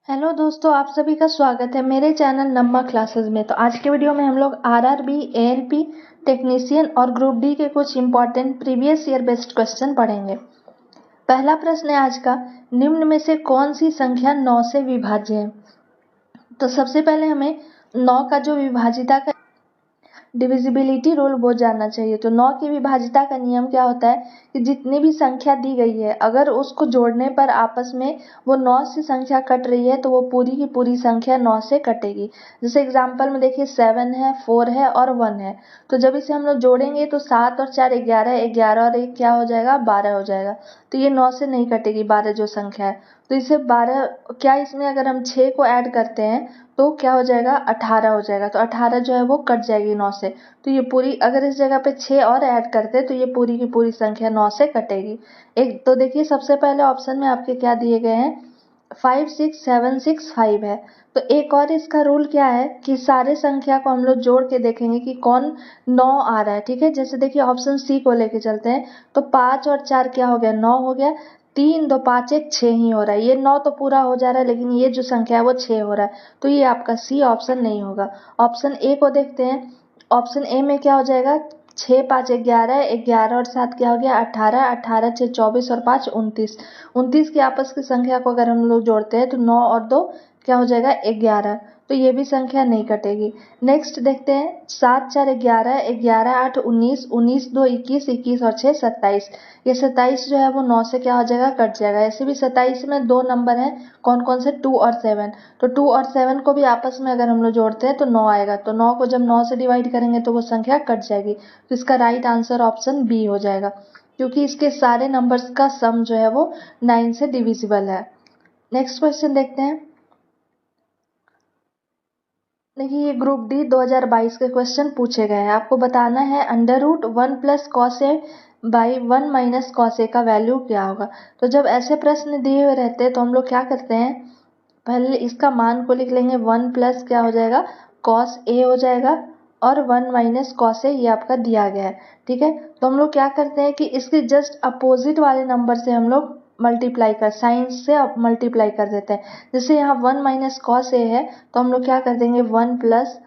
Hello दोस्तों, आप सभी का स्वागत है मेरे चैनल नम्मा क्लासेस में। तो आज के वीडियो में हम लोग आरआरबी, एएलपी टेक्नीशियन और ग्रुप डी के कुछ important previous year based question पढ़ेंगे। पहला प्रश्न है आज का, निम्न में से कौन सी संख्या 9 से विभाज्य है। तो सबसे पहले हमें 9 का जो विभाजिता का डिविजिबिलिटी रूल वो जानना चाहिए। तो 9 की विभाजिता का नियम क्या होता है कि जितनी भी संख्या दी गई है अगर उसको जोड़ने पर आपस में वो 9 से संख्या कट रही है तो वो पूरी की पूरी संख्या 9 से कटेगी। जैसे एग्जांपल में देखिए 7 है, 4 है और 1 है। तो जब इसे हम लोग जोड़ेंगे तो 7 और 4 11, 11 और 1 क्या हो जाएगा, 12 हो जाएगा। तो ये 9 से नहीं कटेगी 12 जो संख्या है। तो इसे 12 क्या, इसमें अगर हम 6 को ऐड करते हैं तो क्या हो जाएगा, 18 हो जाएगा। तो 18 जो है वो कट जाएगी 9 से। तो ये पूरी, अगर इस जगह पे 6 और ऐड करते हैं तो ये पूरी की पूरी संख्या 9 से कटेगी। एक तो देखिए सबसे पहले ऑप्शन में आपके क्या दिए गए हैं, 5 6 7 6 5 है। तो एक और इसका रूल क्या है कि सारे संख्या को हम लोग जोड़ के देखेंगे कि कौन 9 आ रहा है। ठीक है, जैसे देखिए ऑप्शन सी को लेके चलते हैं। तो 5 और 4 क्या हो गया, 9 हो गया। 3 2 5 1 6 ही हो रहा है। ये 9 तो पूरा हो जा रहा है लेकिन ये जो संख्या है वो 6 हो रहा है। तो ये आपका सी ऑप्शन नहीं होगा। ऑप्शन ए को देखते हैं। ऑप्शन ए में क्या हो जाएगा, 6 5 11, 11 और 7 क्या हो गया, 18, 18 6 24 और 5 29। 29 की आपस की संख्या को अगर हम लोग जोड़ते हैं तो 9 और 2 क्या हो जाएगा, 11। तो ये भी संख्या नहीं कटेगी। नेक्स्ट देखते हैं, 7 4 11, 11 8 19, 19 2 21, 21 और 6 27। ये 27 जो है वो 9 से क्या हो जाएगा, कट जाएगा। ऐसे भी 27 में दो नंबर हैं, कौन कौन से, 2 और 7। तो 2 और 7 को भी आपस में अगर हम लोग जोड़ते हैं तो 9 आएगा। तो 9 को जब 9 से डिवाइड करेंगे तो वो संख्या कट जाएगी। तो इसका राइट आंसर ऑप्शन बी हो जाएगा, क्योंकि इसके सारे नंबर्स का सम जो है वो 9 से डिविजिबल है। नेक्स्ट क्वेश्चन देखते हैं। देखिए ये ग्रुप डी 2022 के क्वेश्चन पूछे गए हैं। आपको बताना है under root 1 plus cos A by 1 minus cos A का वैल्यू क्या होगा। तो जब ऐसे प्रश्न दिए हुए रहते हैं तो हम लोग क्या करते हैं, पहले इसका मान को लिख लेंगे। 1 प्लस क्या हो जाएगा, कॉस ए हो जाएगा, और 1 माइनस कॉस ए ये आपका दिया गया है। ठीक है, तो हम लोग क्या करते हैं कि इसके जस्ट अपोजिट वाले नंबर से हम लोग मल्टीप्लाई कर, साइन से मल्टीप्लाई कर देते हैं। जैसे यहाँ 1 माइनस कॉस ए है तो हम लोग क्या कर देंगे, 1 प्लस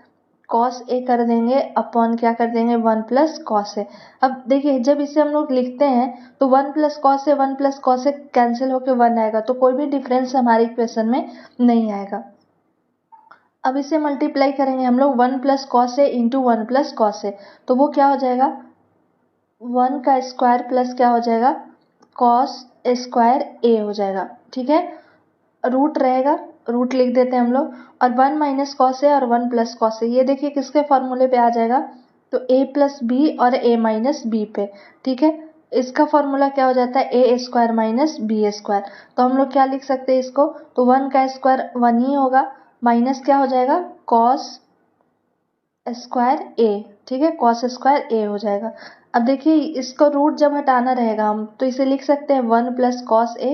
कॉस ए कर देंगे अपॉन क्या कर देंगे, 1 प्लस कॉस ए। अब देखिए जब इसे हम लोग लिखते हैं तो 1 प्लस कॉस ए 1 प्लस कॉस ए कैंसिल होकर 1 आएगा। तो कोई भी डिफरेंस हमारी इक्वेशन में नहीं आएगा। अब इसे मल्टीप्लाई करेंगे हम लोग 1 प्लस कॉस ए इंटू 1 प्लस कॉस ए। तो वो क्या हो जाएगा, 1 का स्क्वायर प्लस क्या हो जाएगा, कॉस स्क्वायर ए हो जाएगा। ठीक है, रूट रहेगा, रूट लिख देते हैं हम लोग। और 1 माइनस कॉस ए और 1 प्लस कॉस ए, ये देखिए किसके फॉर्मूले पे आ जाएगा, तो a प्लस बी और a माइनस बी पे। ठीक है, इसका फॉर्मूला क्या हो जाता है, ए स्क्वायर माइनस बी स्क्वायर। तो हम लोग क्या लिख सकते हैं इसको, तो 1 का स्क्वायर 1 ही होगा, माइनस क्या हो जाएगा, कॉस स्क्वायर ए। ठीक है, कॉस स्क्वायर ए हो जाएगा। अब देखिए इसको रूट जब हटाना रहेगा हम तो इसे लिख सकते हैं 1 प्लस कॉस ए।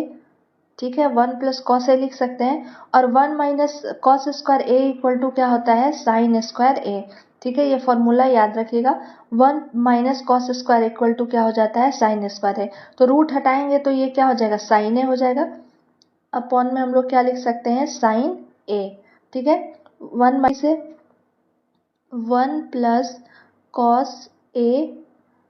ठीक है, 1 प्लस कॉस ए लिख सकते हैं। और 1 minus cos square A equal to क्या होता है, साइन स्क्वायर ए। ठीक है, ये फॉर्मूला याद रखिएगा। 1 minus cos square equal to क्या हो जाता है, साइन स्क्वायर ए। तो रूट हटाएंगे तो ये क्या हो जाएगा, साइन ए हो जाएगा। अपॉन में हम लोग क्या लिख सकते हैं, साइन ए। ठीक है, 1 से 1 प्लस कॉस ए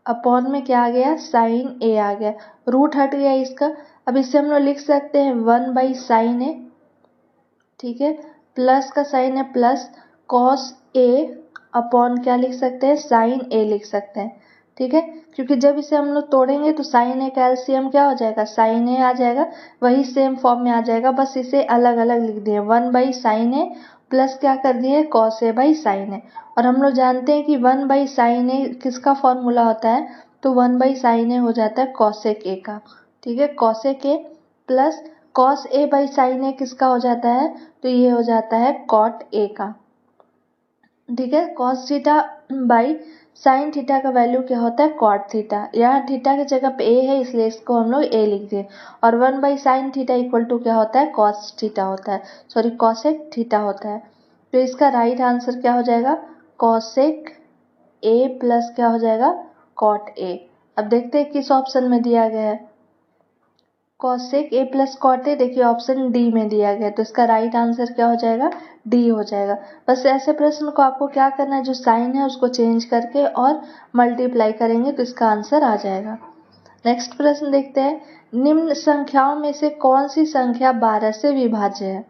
अपॉन में क्या आ गया, साइन ए आ गया। रूट हट गया इसका। अब इससे हम लोग लिख सकते हैं 1 बाई साइन ए। ठीक है, प्लस का साइन है प्लस कॉस ए अपॉन क्या लिख सकते हैं, साइन ए लिख सकते हैं। ठीक है, क्योंकि जब इसे हम लोग तोड़ेंगे तो साइन ए का एलसीएम क्या हो जाएगा, साइन ए आ जाएगा। वही सेम फॉर्म में आ जाएगा, बस इसे अलग अलग लिख दिए, 1 बाई साइन ए प्लस क्या कर दिए, कॉस ए बाई साइन ए। और हम लोग जानते हैं कि 1 बाई साइन ए किसका फॉर्मूला होता है, तो 1 बाई साइन ए हो जाता है कॉसेक ए का। ठीक है, cosec A plus cos A by sine A किसका हो जाता है, तो ये हो जाता है कॉट ए का। ठीक है, cos theta by sine theta का वैल्यू क्या होता है, कॉट थीटा। यहाँ थीटा की जगह पे ए है इसलिए इसको हम लोग ए लिख दिए। और 1 by sine theta equal to क्या होता है, कॉस थीटा होता है, सॉरी कॉसेक थीटा होता है। तो इसका राइट आंसर क्या हो जाएगा, कॉसेक ए प्लस क्या हो जाएगा, कॉट ए। अब देखते हैं किस ऑप्शन में दिया गया है। Cosec A plus cot A, देखिए ऑप्शन डी में दिया गया, तो इसका राइट आंसर क्या हो जाएगा, डी हो जाएगा। बस ऐसे प्रश्न को आपको क्या करना है, जो साइन है उसको चेंज करके और मल्टीप्लाई करेंगे तो इसका आंसर आ जाएगा। नेक्स्ट प्रश्न देखते हैं, निम्न संख्याओं में से कौन सी संख्या 12 से विभाज्य है।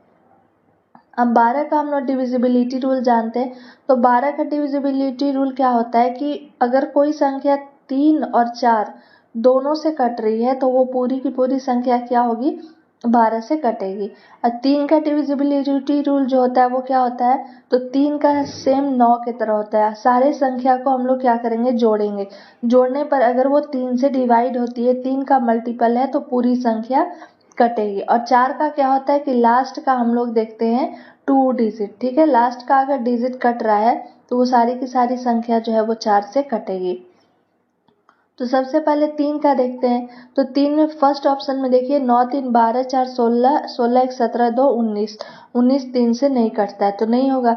अब 12 का हम लोग डिविजिबिलिटी रूल जानते हैं, तो 12 का डिविजिबिलिटी रूल क्या होता है कि अगर कोई संख्या 3 और 4 दोनों से कट रही है तो वो पूरी की पूरी संख्या क्या होगी, 12 से कटेगी। और 3 का डिविजिबिलिटी रूल जो होता है वो क्या होता है, तो 3 का सेम 9 की तरह होता है, सारे संख्या को हम लोग क्या करेंगे, जोड़ेंगे, जोड़ने पर अगर वो 3 से डिवाइड होती है, 3 का मल्टीपल है तो पूरी संख्या कटेगी। और 4 का क्या होता है कि लास्ट का हम लोग देखते हैं 2 डिजिट, ठीक है, लास्ट का अगर डिजिट कट रहा है तो वो सारी की सारी संख्या जो है वो 4 से कटेगी। तो सबसे पहले 3 का देखते हैं, तो 3 में फर्स्ट ऑप्शन में देखिए 9 3 12 4 16, 16 1 17 2 19, 19 3 से नहीं कटता है तो नहीं होगा।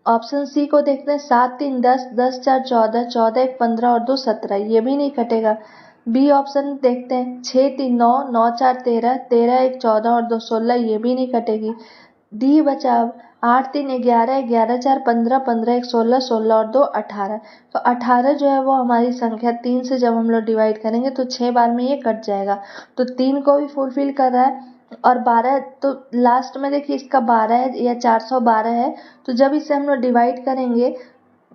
ऑप्शन सी को देखते हैं, 7 3 10, 10 4 14, 14 1 15 और 2 17, ये भी नहीं कटेगा। बी ऑप्शन देखते हैं, 6 3 9, 9 4 13, 13 1 14 और 2 16, ये भी नहीं कटेगी। डी बचा अब 8 3 11, 11 4 15, 15 1 16, 16 और 2 18, तो 18 जो है वो हमारी संख्या 3 से जब हम लोग डिवाइड करेंगे तो 6 बार में ये कट जाएगा, तो 3 को भी फुलफिल कर रहा है। और 12 तो लास्ट में देखिए इसका 12 है या 412 है, तो जब इसे हम लोग डिवाइड करेंगे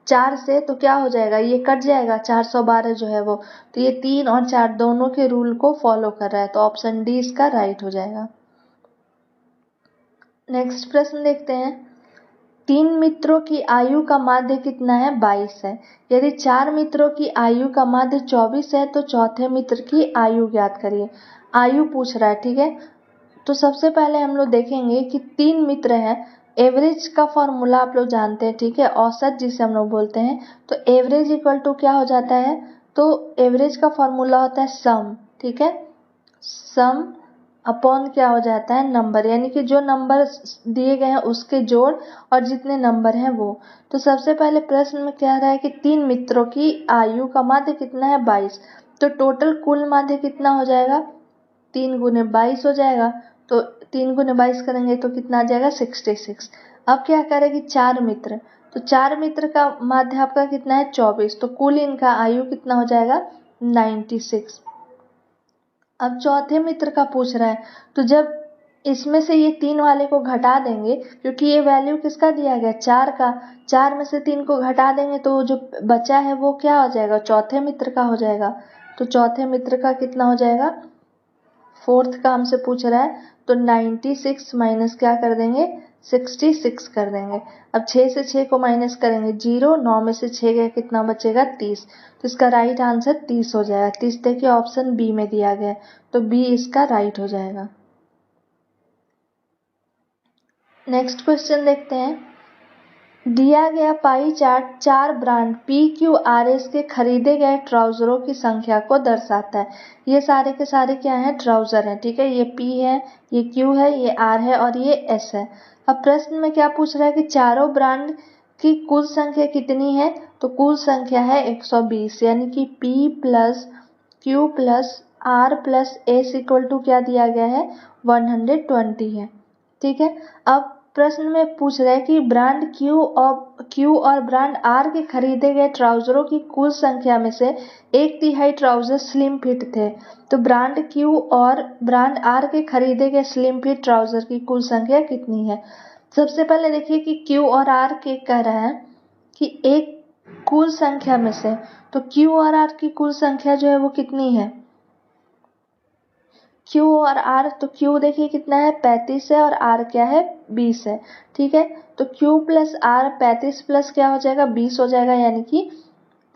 4 से तो क्या हो जाएगा, ये कट जाएगा 412 जो है वो, तो ये 3 और 4 दोनों के रूल को फॉलो कर रहा है, तो ऑप्शन डी इसका राइट हो जाएगा। नेक्स्ट प्रश्न देखते हैं, 3 मित्रों की आयु का माध्य कितना है, 22 है। यदि 4 मित्रों की आयु का माध्य 24 है तो चौथे मित्र की आयु ज्ञात करिए। आयु पूछ रहा है, ठीक है। तो सबसे पहले हम लोग देखेंगे कि 3 मित्र हैं, एवरेज का फॉर्मूला आप लोग जानते हैं, ठीक है, औसत जिसे हम लोग बोलते हैं, तो एवरेज इक्वल टू क्या हो जाता है, तो एवरेज का फॉर्मूला होता है सम, ठीक है, सम अपॉन क्या हो जाता है, नंबर, यानी कि जो नंबर दिए गए हैं उसके जोड़ और जितने नंबर हैं वो। तो सबसे पहले प्रश्न में कह रहा है कि 3 मित्रों की आयु का माध्य कितना है, 22, तो टोटल कुल माध्य कितना हो जाएगा, 3 गुने 22 हो जाएगा, तो 3 गुने 22 करेंगे तो कितना आ जाएगा, 66। अब क्या करेंगे, 4 मित्र, तो 4 मित्र का माध्य आपका कितना है, 24, तो कुल इनका आयु कितना हो जाएगा, 96। अब चौथे मित्र का पूछ रहा है, तो जब इसमें से ये 3 वाले को घटा देंगे, क्योंकि ये वैल्यू किसका दिया गया, 4 का, 4 में से 3 को घटा देंगे तो जो बचा है वो क्या हो जाएगा, चौथे मित्र का हो जाएगा। तो चौथे मित्र का कितना हो जाएगा, फोर्थ का हमसे पूछ रहा है, तो 96 माइनस क्या कर देंगे, 66 कर देंगे। अब 6 से 6 को माइनस करेंगे 0, 9 में से 6 गया कितना बचेगा, 30, तो इसका राइट आंसर 30 हो जाएगा। 30 देखिए ऑप्शन बी में दिया गया है, तो बी इसका राइट हो जाएगा। नेक्स्ट क्वेश्चन देखते हैं, दिया गया पाई चार्ट 4 ब्रांड PQRS के खरीदे गए ट्राउजरों की संख्या को दर्शाता है। ये सारे के सारे क्या हैं, ट्राउजर हैं, ठीक है, ये P है, ये Q है, ये R है और ये S है। अब प्रश्न में क्या पूछ रहा है कि चारों ब्रांड की कुल संख्या कितनी है, तो कुल संख्या है 120, यानी कि P plus Q plus R plus S equal to क्या दिया गया है, 120 है, ठीक है। अब प्रश्न में पूछ रहा है कि ब्रांड Q और ब्रांड R के खरीदे गए ट्राउजरों की कुल संख्या में से 1/3 ट्राउजर स्लिम फिट थे, तो ब्रांड Q और ब्रांड R के खरीदे गए स्लिम फिट ट्राउजर की कुल संख्या कितनी है। सबसे पहले देखिए कि Q और R के कह रहा है कि एक कुल संख्या में से, तो Q और R की कुल संख्या जो है वो कितनी है, Q और R, तो Q देखिए कितना है, 35 है, और R क्या है, 20 है, ठीक है। तो Q प्लस R 35 प्लस क्या हो जाएगा, 20 हो जाएगा, यानी कि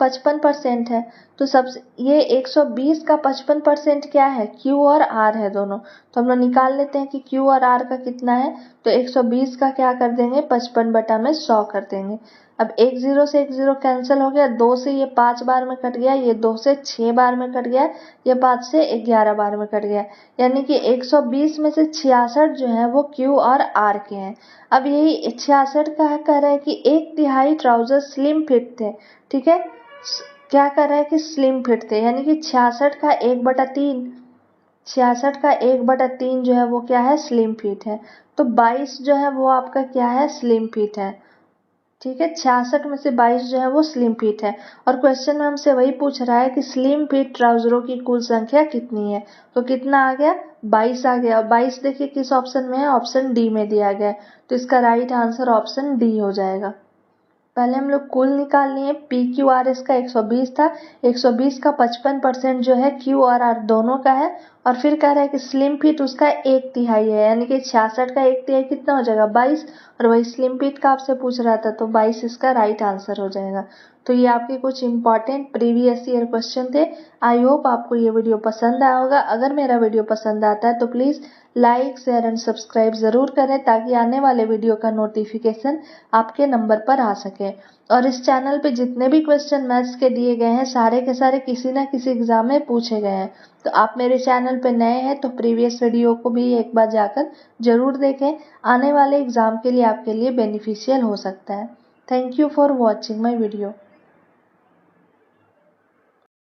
55% है। तो सबसे ये 120 का 55% क्या है, Q और R है दोनों, तो हम लोग निकाल लेते हैं कि Q और R का कितना है, तो 120 का क्या कर देंगे, 55/100 कर देंगे। अब 1 0 से 1 0 कैंसिल हो गया, 2 से ये 5 बार में कट गया, ये 2 से 6 बार में कट गया, ये 5 से 11 बार में कट गया, यानी कि 120 में से 66 जो है वो Q और R के हैं। अब यही 66 का कह रहा है कि 1/3 ट्राउजर स्लिम फिट थे, ठीक है, क्या कर रहा है कि स्लिम फिट थे, यानी कि 66 का 1/3, 66 का 1/3 जो है वो क्या है, स्लिम फीट है। तो 22 जो है वो आपका क्या है, स्लिम फीट है। ठीक है, 66 में से 22 जो है वो स्लिम फीट है। और क्वेश्चन में हमसे वही पूछ रहा है कि स्लिम फीट ट्राउजरों की कुल संख्या कितनी है। तो कितना आ गया, 22 आ गया। 22 देखिए किस ऑप्शन में है, ऑप्शन डी में दिया गया है। तो इसका राइट आंसर ऑप्शन डी हो जाएगा। पहले हम लोग कुल निकाल लिए। PQRS का 120 था, 120 का 55% जो है QRR दोनों का है। और फिर कह रहा है कि स्लिम फिट उसका 1/3 है, यानी कि 66 का 1/3 कितना हो जाएगा, 22। और वही स्लिम फिट का आपसे पूछ रहा था, तो 22 इसका राइट आंसर हो जाएगा। तो ये आपके कुछ इंपॉर्टेंट प्रीवियस ईयर क्वेश्चन थे। आई होप आपको ये वीडियो पसंद आया होगा। अगर मेरा वीडियो पसंद आता है तो please like, share and subscribe ज़रूर करें, ताकि आने वाले वीडियो का नोटिफिकेशन आपके नंबर पर आ सके। और इस चैनल पे जितने भी क्वेश्चन मैथ्स के दिए गए हैं, सारे के सारे किसी ना किसी एग्जाम में पूछे गए हैं। तो आप मेरे चैनल पे नए हैं तो प्रीवियस वीडियो को भी एक बार जाकर जरूर देखें। आने वाले एग्जाम के लिए आपके लिए बेनिफिशियल हो सकता है। Thank you for watching my video.